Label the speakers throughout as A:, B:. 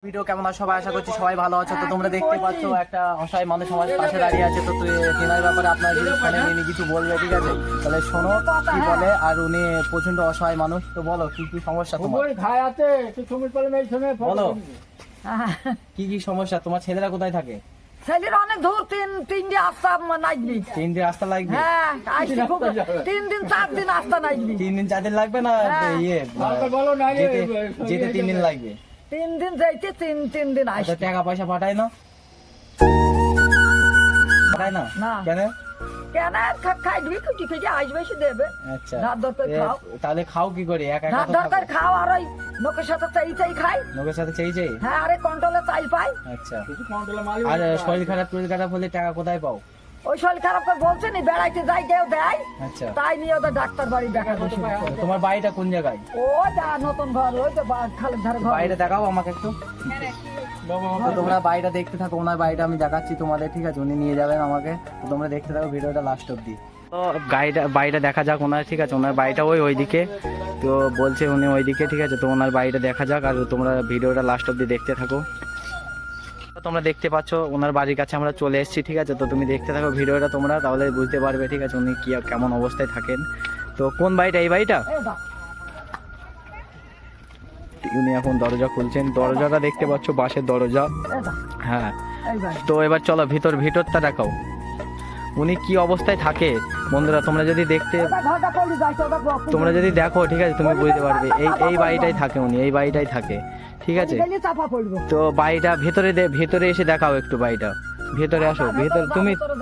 A: Video কেমন আছে সবাই, আশা করছি সবাই ভালো আছে। তো তোমরা দেখতে পাচ্ছ একটা অসহায় মানুষ আমার পাশে দাঁড়িয়ে আছে। তো তেনার ব্যাপারে আপনার যদি ফোনে নিয়ে কিছু বলবে, ঠিক আছে? তাহলে শোনো কি বলে। আর উনি প্রচন্ড অসহায় মানুষ। তো বলো কি কি সমস্যা তোমার, বলো কি কি সমস্যা তোমার? ছেলেরা কোথায় থাকে?
B: ছেলের অনেক দূর, তিনটে রাস্তা নাইবি।
A: 3 দিন রাস্তা লাগবে?
B: হ্যাঁ, 3 দিন 4 দিন রাস্তা নাইবি।
A: 3 দিন 4 দিন লাগবে না? ইয়ে যেতে 3 দিন লাগবে।
B: 3 দিন যাইতে 3 দিন আসতে।
A: টাকা পয়সা পাঠায় না? পাঠায় না?
B: না।
A: কেন?
B: কেন খাইবি কুটি খেয়ে আসবে, সে দেবে।
A: আচ্ছা,
B: রাত দরকার খাও।
A: তাহলে খাও কি করে? একা
B: রাত দরকার খাও, আর ওই লোকের সাথে চাই খাই।
A: লোকের সাথে চেয়ে?
B: হ্যাঁ, আরে কন্ট্রোলে চাই পাই।
A: আচ্ছা, আর শরীর খারাপ হলে টাকা কোথায় পাও?
B: ওই শরীর খারাপ করে বলছে নি, বেড়াইতে যাই কেউ দেয়।
A: আচ্ছা,
B: তাই নিয়ে ওদের ডাক্তার বাড়ি দেখা বসে।
A: তোমার বাড়িটা কোন জায়গায়?
B: ও যা নতুন ঘর, ওই তো খালের ধারে ঘর।
A: বাড়িটা দেখাও আমাকে একটু। তো তোমরা বাড়িটা দেখতে থাকো, ওনার বাড়িটা আমি দেখাচ্ছি তোমাদের, ঠিক আছে? উনি নিয়ে যাবেন আমাকে। তো তোমরা দেখতে থাকো ভিডিওটা লাস্ট অব্দি। তো বাড়িটা দেখা যাক ওনার, ঠিক আছে? ওনার বাড়িটা ওইদিকে। তো বলছে উনি ওইদিকে, ঠিক আছে? তো ওনার বাড়িটা দেখা যাক, আর তোমরা ভিডিওটা লাস্ট অব্দি দেখতে থাকো। তোমরা দেখতে পাচ্ছ ওনার বাড়ির কাছে আমরা চলে এসেছি, ঠিক আছে? তো তুমি দেখতে থাকো ভিডিওটা তোমরা, তাহলে বুঝতে পারবে, ঠিক আছে? উনি কি কেমন অবস্থায় থাকেন। তো কোন বাড়িটা? এই বাড়িটা? উনি এখন দরজা খুলছেন, দরজাটা দেখতে পাচ্ছ, বাঁশের দরজা। হ্যাঁ, তো এবার চলো ভিতরটা দেখাও উনি কি অবস্থায় থাকে। বন্ধুরা তোমরা যদি দেখো, ঠিক আছে? তুমি বুঝতে পারবে। এই বাড়িটাই থাকে উনি, এই বাড়িটাই থাকে, ঠিক আছে? তো বাড়িটা ভেতরে এসে দেখাও একটু বাড়িটা। ভেতরে আসো,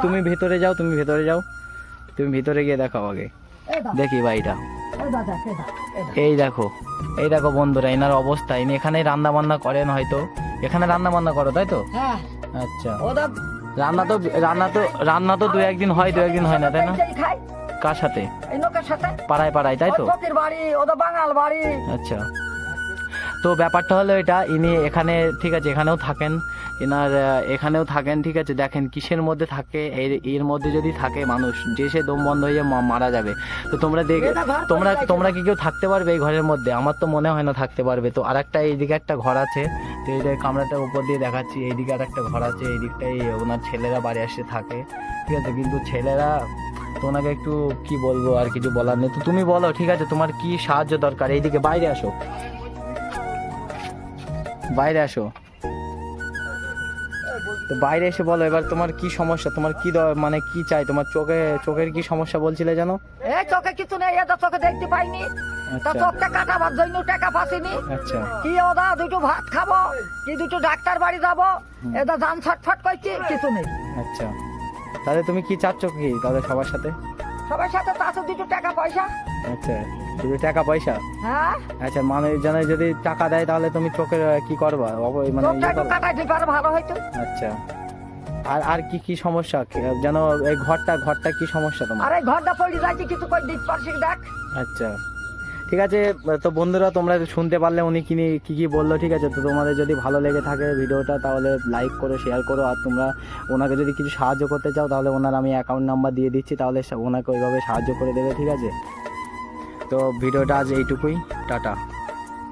A: তুমি ভেতরে যাও, তুমি ভিতরে গিয়ে দেখাও আগে, দেখি বাড়িটা। এই দেখো বন্ধুরা, এনার অবস্থা। ইনি এখানে রান্না বান্না করেন হয়তো। এখানে রান্না বান্না করো, তাই তো? আচ্ছা, রান্না তো 2-1 দিন হয়, 2-1 দিন হয় না, তাই না? কার সাথে? পাড়ায়, তাই তো? আচ্ছা, তো ব্যাপারটা হলো এটা, ইনি এখানে, ঠিক আছে? এখানেও থাকেন, ঠিক আছে? দেখেন কিসের মধ্যে থাকে। এর মধ্যে যদি থাকে মানুষ, যে সে দম বন্ধ হয়ে মারা যাবে। তো তোমরা কি কেউ থাকতে পারবে এই ঘরের মধ্যে? আমার তো মনে হয় না থাকতে পারবে। তো আরেকটা এইদিকে একটা ঘর আছে, তো এই কামরাটার উপর দিয়ে দেখাচ্ছি, এইদিকে আর একটা ঘর আছে, এই দিকটাই ওনার ছেলেরা বাড়ি আসে থাকে, ঠিক আছে? কিন্তু ছেলেরা, তোমাকে একটু কি বলবো, আর কিছু বলার নেই। তো তুমি বলো, ঠিক আছে? তোমার কি সাহায্য দরকার? এইদিকে বাইরে আসো, তো বাইরে এসে বলো এবার তোমার কি সমস্যা, তোমার কি মানে কি চাই? তোমার চোখের কি সমস্যা বলছিলে যেন?
B: চোখে কিছু নেই, এটা চোখে দেখতে পাইনি। চোখটা কাটাবার জন্য টাকা পাসিনি।
A: আচ্ছা,
B: কি ওদা দুটো ভাত খাবো, কি দুটো ডাক্তার বাড়ি যাবো, এটা জান ছটফট করছি, কিছু নেই।
A: আচ্ছা, তাহলে তুমি কি চাচ্ছ কি তাহলে সবার সাথে
B: চাচ্ছ দুটো টাকা পয়সা?
A: আচ্ছা, দুটো টাকা পয়সা।
B: হ্যাঁ,
A: আচ্ছা, মানুষজনে যদি টাকা দেয় তাহলে তুমি চোখের কি করবা? মানে
B: ভালো হইতো।
A: আচ্ছা, আর কি সমস্যা যেন? এই ঘরটা কি সমস্যা তোমার?
B: আরে ঘরটা পড়ে যাচ্ছে, কিছু করে দিতে পারছি, দেখ।
A: আচ্ছা, ঠিক আছে। তো বন্ধুরা তোমরা শুনতে পারলে উনি কি বললো, ঠিক আছে? তো তোমাদের যদি ভালো লেগে থাকে ভিডিওটা, তাহলে লাইক করো, শেয়ার করো। আর তোমরা ওনাকে যদি কিছু সাহায্য করতে চাও, তাহলে ওনার আমি অ্যাকাউন্ট নাম্বার দিয়ে দিচ্ছি, তাহলে ওনাকে ওইভাবে সাহায্য করে দেবে, ঠিক আছে? তো ভিডিওটা আজ এইটুকুই, টাটা।